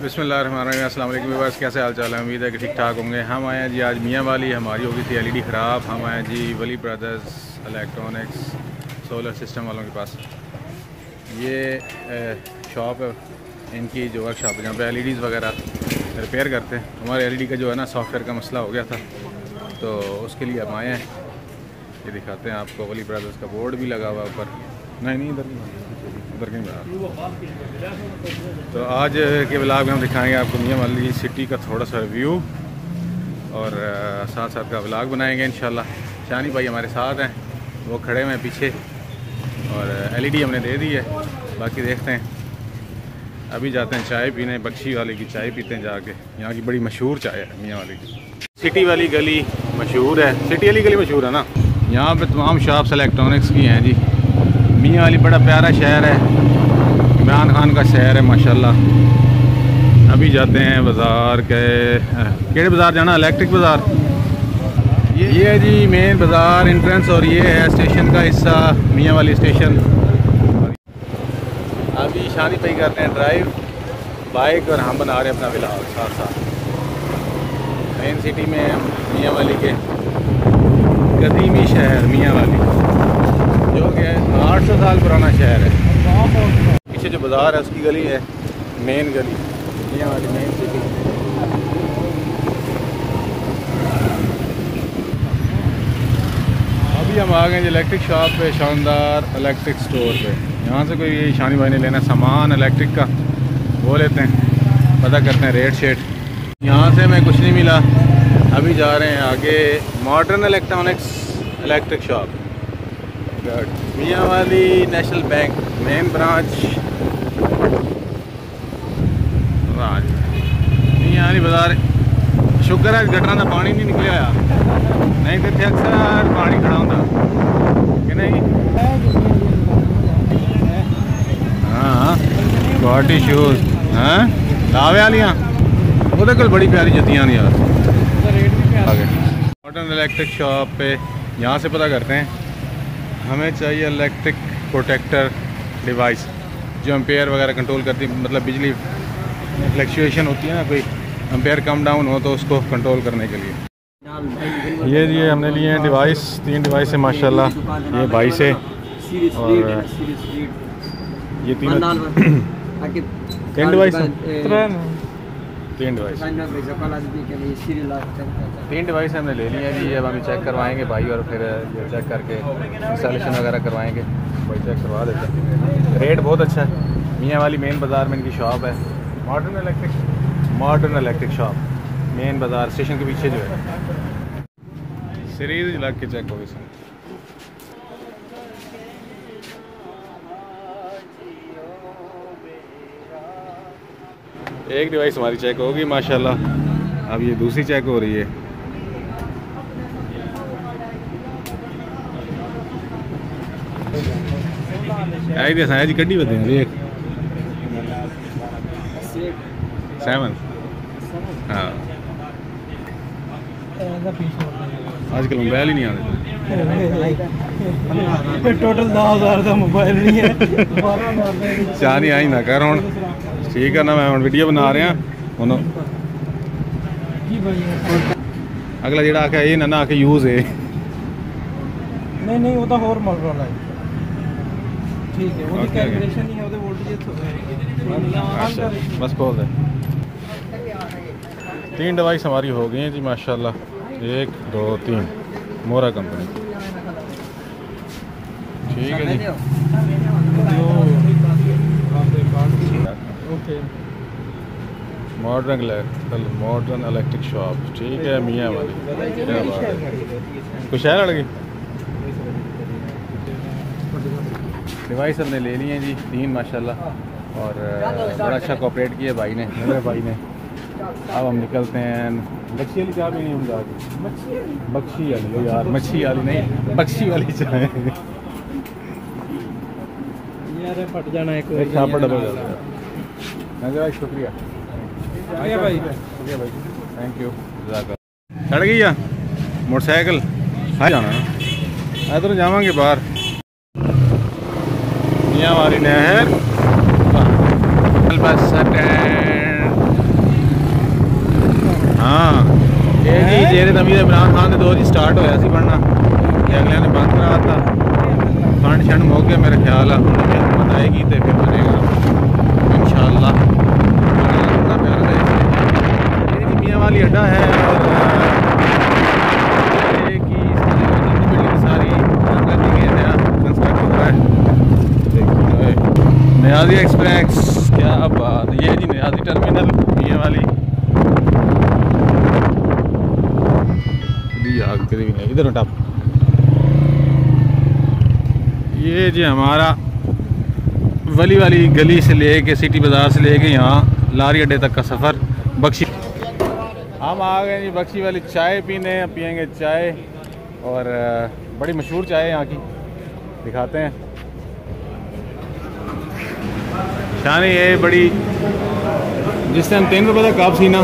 बिस्मिल्लाहिर्रहमानिर्रहीम। अस्सलाम वालेकुम व्यूअर्स, कैसे हाल चाल है? उम्मीद है कि ठीक ठाक होंगे। हम आए हैं जी आज मियाँ वाली, हमारी हो गई थी एलईडी ख़राब। हम आए जी वली ब्रदर्स इलेक्ट्रॉनिक्स सोलर सिस्टम वालों के पास। ये शॉप है इनकी, जो वर्कशॉप है जहाँ पे एलईडीज़ वगैरह रिपेयर करते हैं। हमारे एलईडी का जो है ना सॉफ्टवेयर का मसला हो गया था, तो उसके लिए हम आए हैं। ये दिखाते हैं आपको, वली ब्रदर्स का बोर्ड भी लगा हुआ ऊपर। नहीं इधर कहीं बना। तो आज के व्लॉग में हम दिखाएंगे आपको मियाँ वाली सिटी का थोड़ा सा रिव्यू, और साथ साथ का व्लॉग बनाएंगे इंशाल्लाह। शानी भाई हमारे साथ हैं, वो खड़े हुए हैं पीछे, और एलईडी हमने दे दी है। बाकी देखते हैं, अभी जाते हैं चाय पीने। बख्शी वाले की चाय पीते हैं जाके, यहाँ की बड़ी मशहूर चाय है मियाँ वाली की। सिटी वाली गली मशहूर है, सिटी वाली गली मशहूर है ना। यहाँ पे तमाम शॉप्स इलेक्ट्रॉनिक्स की हैं जी। मियाँ वाली बड़ा प्यारा शहर है, इमरान खान का शहर है माशाल्लाह। अभी जाते हैं बाज़ार के, केड़े बाज़ार जाना? इलेक्ट्रिक बाज़ार। ये है जी मेन बाज़ार एंट्रेंस, और ये है स्टेशन का हिस्सा, मियाँ वाली स्टेशन। अभी शानी भाई करते हैं ड्राइव बाइक, और हम बना रहे हैं अपना व्लॉग साथ साथ। मेन सिटी में मियाँ वाली के कदीमी शहर मियाँ वाली, जो कि 800 साल पुराना शहर है। पीछे जो बाज़ार है उसकी गली है मेन गली, मियाँ वाली मेन सिटी। अभी हम आ गए जी इलेक्ट्रिक शॉप पे, शानदार इलेक्ट्रिक स्टोर पे। यहाँ से कोई शानी भाई ने लेना सामान इलेक्ट्रिक का, वो लेते हैं, पता करते हैं रेट शेट। यहाँ से हमें कुछ नहीं मिला। अभी जा रहे हैं आगे, मॉडर्न इलेक्ट्रॉनिक्स इलेक्ट्रिक शॉप, मियाँ वाली नेशनल बैंक मेन ब्रांच। मियाँ वाली बाजार, शुक्र है गटरां का पानी नहीं निकलिया, नहीं तो इतने अक्सर पानी खड़ा होता कि नहीं। हाँ क्वालिटी शूज़ हाँ लावे वालियाँ, वो कोल बड़ी प्यारी जुतियाँ नहीं यार। मॉडर्न इलेक्ट्रिक शॉप पे यहाँ से पता करते हैं। हमें चाहिए इलेक्ट्रिक प्रोटेक्टर डिवाइस, जो एम्पेयर वगैरह कंट्रोल करती, मतलब बिजली फ्लक्चुएशन होती है ना, कोई एम्पेयर कम डाउन हो तो उसको कंट्रोल करने के लिए। ये हमने लिए हैं डिवाइस, 3 डिवाइस है माशाल्लाह। ये 22 है, और ये 3 डिवाइस है। 3 डिवाइस हमने ले लिए हैं जी। अब हम चेक करवाएंगे भाई, और फिर ये चेक करके इंस्टॉलेशन वगैरह करवाएंगे। भाई चेक करवा देते हैं। रेट बहुत अच्छा है। मियाँ वाली मेन बाज़ार में इनकी शॉप है, मॉडर्न इलेक्ट्रिक शॉप, मेन बाज़ार स्टेशन के पीछे जो है। सीरीज लग के चेक होगी सर। एक डिवाइस हमारी चेक होगी माशाल्लाह। अब ये दूसरी चेक हो रही है। आई दे साया जी कड्डी बते हैं देख 7। हाँ आजकल मोबाइल ही नहीं आते। टोटल 10,000 का मोबाइल नहीं है। चाह नहीं आई ना कर हूँ, ठीक है ना। मैं वीडियो बना रहा हूँ। अगला जेड़ा आखे ये ना आके यूज़ है, नहीं वो तो होर मॉडल वाला है। ठीक है, वो कैलकुलेशन नहीं है, वो वोल्टेज अच्छा बस बोल दे। 3 डिवाइस हमारी हो गई हैं जी माशाल्लाह। 1 2 3 मोरा कंपनी, ठीक है जी। ओके, मॉडर्न इलेक्ट्रिक शॉप, ठीक है मियाँ वाली। क्या बात है, कुछ है लड़की। डिवाइस हमने ले लिए हैं जी 3 माशाल्लाह, और बड़ा अच्छा कोऑपरेट किया भाई ने, मेरे भाई ने। अब हम निकलते हैं। बख्शी वाली चाय भी नहीं हम जाके, बख्शी वाली यार, मच्छी वाली नहीं, बख्शी वाली चाय यार फट जाना एक छापड़ डबल भाई। शुक्रिया भाई, थैंक यू। चढ़ गई या मोटरसाइकिल हाँ जाना इधर जावांगे बाहर। मियाँ वाली नहर बस स्टैंड मीर इमरान खान के दौर ही स्टार्ट होया सी बनना, ये अगले ने बंद करा था। फंड शंड मुक गया मेरा ख्याल है, हुकूमत आएगी तो फिर बनेगा इंशाअल्लाह। ये मियाँ वाली अड्डा है और बिल्डिंग सारी नया कंस्ट्रक्ट हो रहा है। नियाजी एक्सप्रेस, क्या बात, ये जी नियाजी टर्मिनल मियाँ वाली। इधर टप, ये जी हमारा वली वाली गली से लेके सिटी बाज़ार से लेके यहाँ लारी अड्डे तक का सफ़र। बख्शी हम आ गए जी बख्शी वाली चाय पीने, पियेंगे चाय और बड़ी मशहूर चाय है यहाँ की, दिखाते हैं। शानी ये बड़ी जिस टाइम 3 रुपये का कप सी ना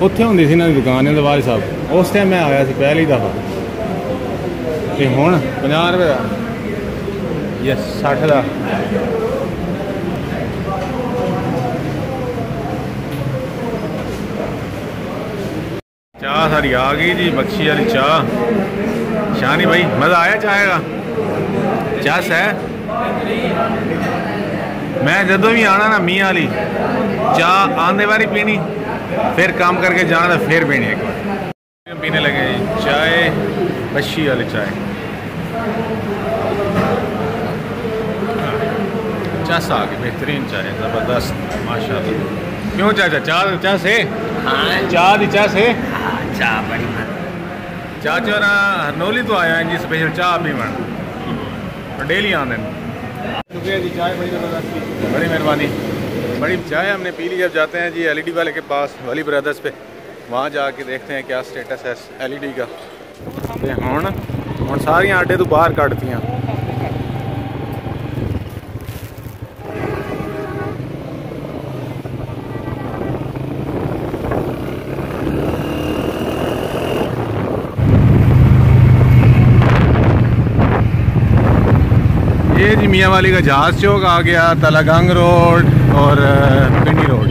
उत्थे होंदी सी ना दुकान है वाले साहब, उस टाइम मैं आया सी पहली दफ़ा, तो हुण 50 रुपये का या 60 का। चाह सारी आ गई जी, बख्शी वाली चाह। शानी भाई मज़ा आया चाय का? चस है। मैं जदों भी आना ना मियाँ वाली चाह आने वाली पीनी, फिर काम करके जाना तो फिर पीनी। एक बार पीने लगे जी चाय, बख्शी वाली चाय। चस आ गई, बेहतरीन चाय, ज़बरदस्त माशाल्लाह। क्यों चाचा चाह से? हाँ चाह दी चाह से। चाह बड़ी चाचा ना हरनोली तो आया है जी, स्पेशल चाह पीवन और डेली आने। शुक्रिया जी, चाय बड़ी ज़बरदस्त, बड़ी मेहरबानी। बड़ी चाय हमने पी ली। अब जाते हैं जी एलईडी वाले के पास, वली ब्रदर्स पे, वहाँ जाके देखते हैं क्या स्टेटस है एलईडी का। हुण सारियां आटे तो बाहर कटतियां। ये जी मियाँ वाली का जहाज चौक आ गया, तलागंग रोड और पिंडी रोड।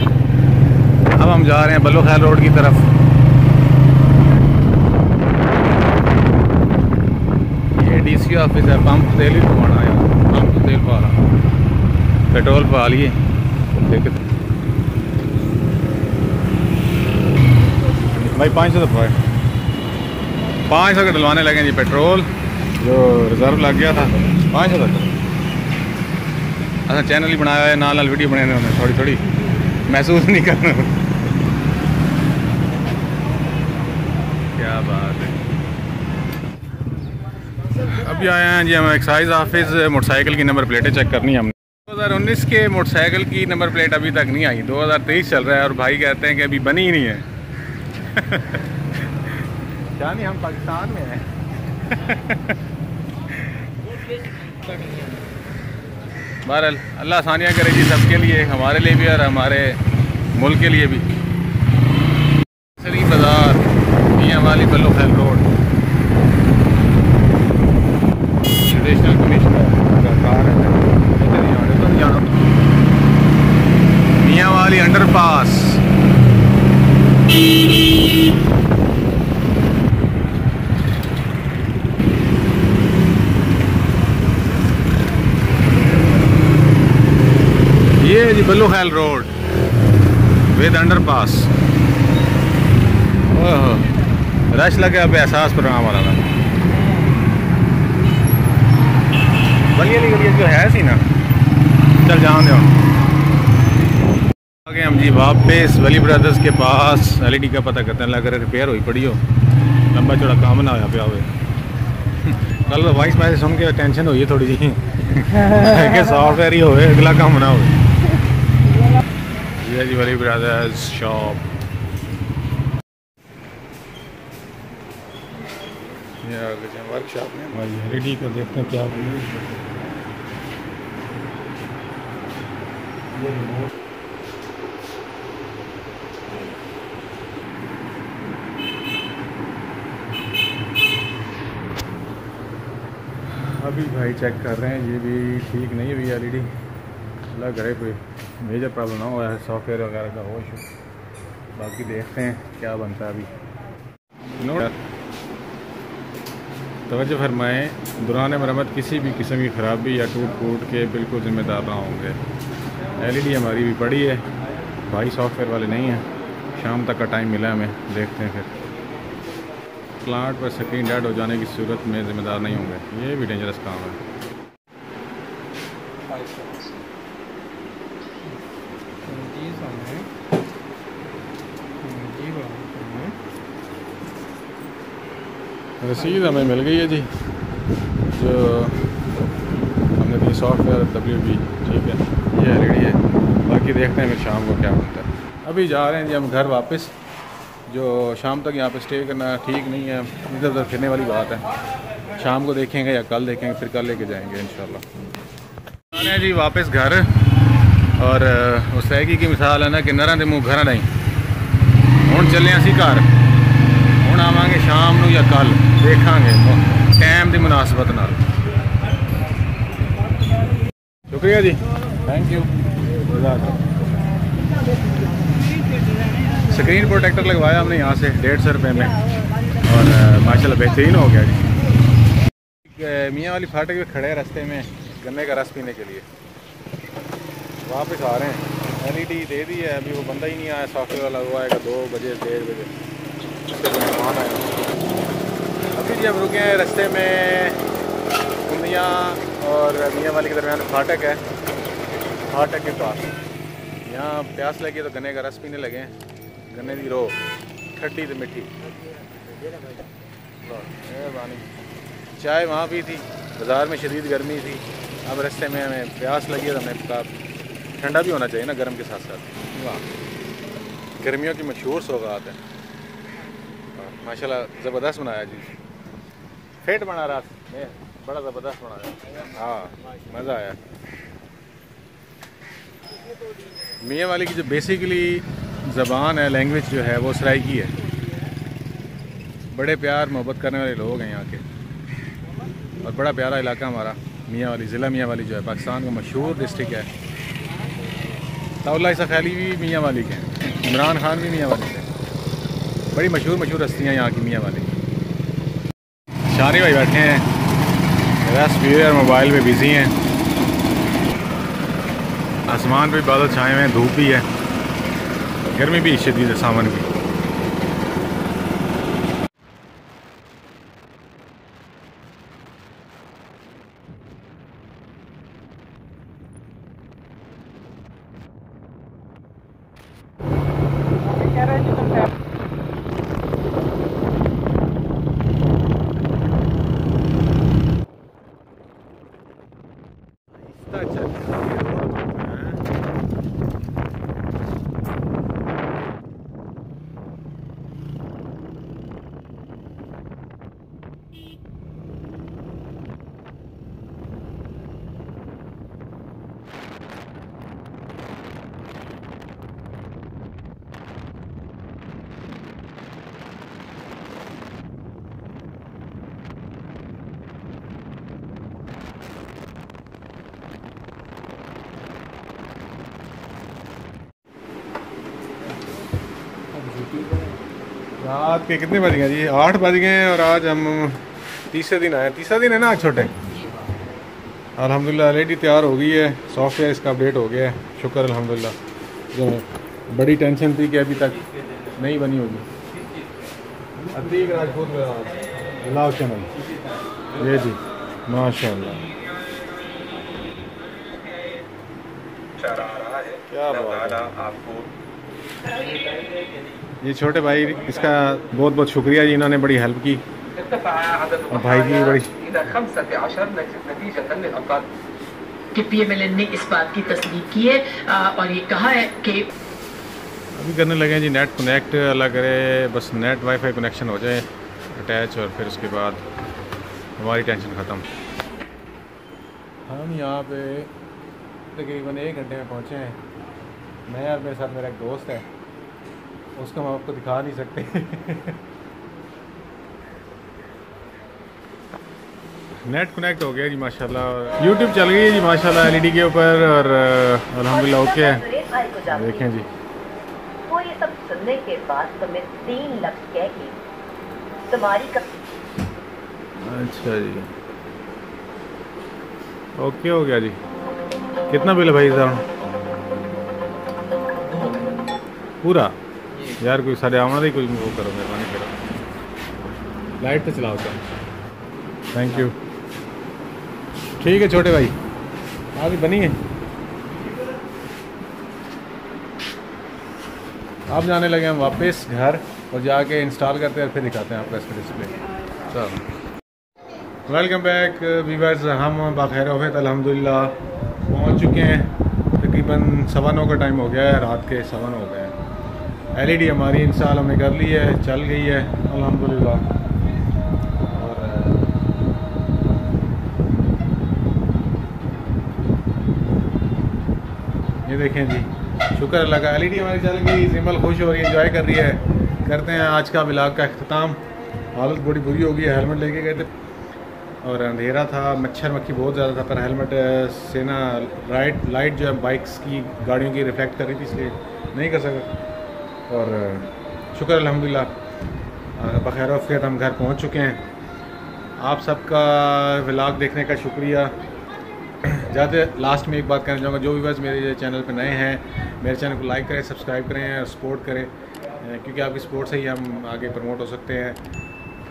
अब हम जा रहे हैं बल्लो खैल रोड की तरफ। ये डीसी ऑफिस है, पंप तेल ही घुमाना है, पंप तेल पा रहा, पेट्रोल पा लिए। भाई 500 दफा 500 के डलवाने लगे जी पेट्रोल, जो रिजर्व लग गया था 500 तक। अच्छा चैनल ही बनाया है, नाल वीडियो बनाने उन्हें थोड़ी थोड़ी महसूस नहीं करना। क्या बात है। अभी आए हैं जी हम एक्साइज ऑफिस, मोटरसाइकिल की नंबर प्लेटें चेक करनी है हमने। 2019 के मोटरसाइकिल की नंबर प्लेट अभी तक नहीं आई, 2023 चल रहा है और भाई कहते हैं कि अभी बनी ही नहीं है। क्या नहीं, हम पाकिस्तान में हैं। बहरहाल अल्लाह आसानियाँ करे जी सबके लिए, हमारे लिए भी और हमारे मुल्क के लिए भी। सरी बाज़ार, मियाँ वाली बल्लो खैल रोड, एडिशनल कमिश्नर का कार है, मियाँ वाली अंडरपास। ये जी बल्लो खैल road with underpass. Oh rush लगे, अब एहसास प्रोग्राम वाला था। बली वाली गली जो है सी ना, चल जान दो। आगे हम जी वापस वली ब्रदर्स के पास एलईडी का पता करते हैं, लग रहा रिपेयर हुई पड़ी हो, लंबा चौड़ा काम ना होया पिया हो। कल वॉइस मैसेज सुन के टेंशन हुई है थोड़ी जी कि सॉफ्टवेयर ही होए, अगला काम ना हो। ये जी वली ब्रदर्स शॉप, ये आगे वर्कशॉप में एलईडी को देखते हैं क्या अभी भाई चेक कर रहे हैं। ये भी ठीक नहीं है भी एलईडी, लग रहा है कोई मेजर प्रॉब्लम ना हुआ है, सॉफ्टवेयर वगैरह का हो इशू। बाकी देखते हैं क्या बनता है अभी। तवज्जो फरमाएँ, दौरान मरम्मत किसी भी किस्म की ख़राबी या टूट फूट के बिल्कुल ज़िम्मेदार ना होंगे। LED हमारी भी पड़ी है, भाई सॉफ्टवेयर वाले नहीं हैं। शाम तक का टाइम मिला हमें, देखते हैं फिर। प्लांट पर स्क्रीन डेड हो जाने की सूरत में ज़िम्मेदार नहीं होंगे। ये भी डेंजरस काम है। रसीद हमें मिल गई है जी, जो हमने दी सॉफ्टवेयर WB, ठीक है। ये LED है, बाकी देखते हैं फिर शाम को क्या बनता है। अभी जा रहे हैं जी हम घर वापस। जो शाम तक यहाँ पे स्टे करना ठीक नहीं है, इधर उधर फिरने वाली बात है। शाम को देखेंगे या कल देखेंगे, फिर कल लेके जाएंगे इंशाल्लाह। आ रहे हैं जी वापस घर, और उस सैगी की मिसाल है ना कि नरा दे मुँह घर नहीं। हुण चले असी घर, हुण आवांगे शाम नूं या कल, देखांगे टाइम की मुनासबत नाल। शुक्रिया जी, थैंक यू। स्क्रीन प्रोटेक्टर लगवाया हमने यहाँ से 150 रुपये में, और माशाल्लाह बेहतरीन हो गया जी। मियाँ वाली फाटक पे खड़े हैं रास्ते में गन्ने का रस पीने के लिए। वापस आ रहे हैं। LED दे दी है, अभी वो बंदा ही नहीं आया, सॉफ्टवेयर वाला। वो आएगा 2 बजे 1:30 बजे। मेहमान आया। अभी जी हम रुके हैं रास्ते में, कुंदियाँ और मियाँ वाली के दरमियान फाटक है। फाटक के पास यहाँ प्यास लगी तो गन्ने का रस पीने लगे हैं। गन्ने की रो खट्टी तो मिठी। चाय वहाँ भी थी, बाज़ार में शदीद गर्मी थी। अब रास्ते में हमें प्यास लगी है तो हमने कहा ठंडा भी होना चाहिए ना, गर्म के साथ साथ। वाह, गर्मियों की मशहूर सौगात है। माशाल्लाह ज़बरदस्त बनाया जी, फिट बना रहा है, बड़ा ज़बरदस्त बनाया। हाँ, मज़ा आया। मियाँ वाली की जो बेसिकली ज़बान है, लैंग्वेज जो है वो सराइकी है। बड़े प्यार मोहब्बत करने वाले लोग हैं यहाँ के, और बड़ा प्यारा इलाका हमारा मियाँ वाली। ज़िला मियाँ वाली जो है पाकिस्तान का मशहूर डिस्ट्रिक्ट है। ताउल्ला इसा खैली भी मियाँ वाली के हैं, इमरान खान भी मियाँ वाली के। बड़ी मशहूर हस्तियाँ यहाँ की मियाँ वाली। शानी भाई बैठे हैं, रस पी रहे हैं, मोबाइल पे बिज़ी हैं। आसमान पे बादल छाए हुए हैं, धूप भी है, गर्मी भी शदीद है, सावन भी। रात के कितने बज गए जी? 8 बज गए हैं, और आज हम तीसरे दिन आए। तीसरा दिन है ना आज छोटे। अल्हम्दुलिल्लाह LED तैयार हो गई है, सॉफ्टवेयर इसका अपडेट हो गया है, शुक्र अल्हम्दुलिल्लाह। जो बड़ी टेंशन थी कि अभी तक नहीं बनी होगी। अतीक राजपूत ब्लॉग चैनल, ये जी माशाल्लाह, क्या बात है। आपको ये छोटे भाई, इसका बहुत बहुत शुक्रिया जी, इन्होंने बड़ी हेल्प की। और भाई की बड़ी कि PMLN ने इस बात की तस्दीक की है और ये कहा है कि अभी करने लगे हैं जी नेट कनेक्ट। अल्लाह करे बस नेट वाईफाई कनेक्शन हो जाए अटैच, और फिर उसके बाद हमारी टेंशन ख़त्म। हम यहाँ पे तकरीबन 1 घंटे में पहुँचे हैं। मैं और मेरे साथ मेरा एक दोस्त है, उसको हम आपको दिखा नहीं सकते। नेट कनेक्ट हो गया जी माशाल्लाह, यूट्यूब चल गई है जी माशाल्लाह LED के ऊपर, और अल्हम्दुलिल्लाह ओके है। देखें जी, वो ये सब सुनने के बाद तुम्हें 3 लफ्ज़ कह के तुम्हारी अच्छा जी, ओके हो गया जी। कितना बिल है भाई साहब पूरा? यार कोई सारे आवाज़ ही कोई वो करो, मेहरबानी करो, लाइट तो चलाओ क्या। Thank you. ठीक है छोटे भाई, आज बनी है। आप जाने लगे हम वापस घर और जाके इंस्टॉल करते हैं, फिर दिखाते हैं आपको इसका डिस्प्ले। चलो वेलकम बैक वीवर्स, हम बखैर वफैत अल्हम्दुलिल्लाह पहुंच चुके हैं। तकरीबन 9:15 का टाइम हो गया है, रात के 9:15 हो गए हैं। एलईडी हमारी इंस्टॉल हमने कर ली है, चल गई है अल्हम्दुलिल्लाह। और ये देखें जी, शुक्र अल्लाह का, एलईडी हमारी चल गई। जिमल खुश हो रही है, एंजॉय कर रही है। करते हैं आज का व्लॉग का अख्ताम। हालत बड़ी बुरी हो गई है, हेलमेट लेके गए थे और अंधेरा था, मच्छर मक्खी बहुत ज़्यादा था, पर हेलमेट से ना लाइट जो है बाइक्स की, गाड़ियों की रिफ्लेक्ट कर रही थी, इसलिए नहीं कर सका। और शुक्र अल्हम्दुलिल्लाह बखैर वफ़ियत हम घर पहुंच चुके हैं। आप सबका व्लॉग देखने का शुक्रिया। ज़्यादा लास्ट में एक बात कहना चाहूँगा, जो भी बस मेरे चैनल पर नए हैं, मेरे चैनल को लाइक करें, सब्सक्राइब करें और सपोर्ट करें, क्योंकि आपकी सपोर्ट से ही हम आगे प्रमोट हो सकते हैं।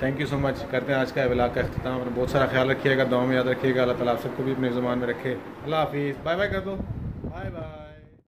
Thank you so much. करते हैं आज का व्लॉग का अख्ताम। अपना बहुत सारा ख्याल रखिएगा, दुआ में याद रखिएगा। अल्लाह ताला आप सबको भी अपने ज़ुबान में रखे। अल्लाह हाफिज़, बाय बाय कर दो, बाय बाय।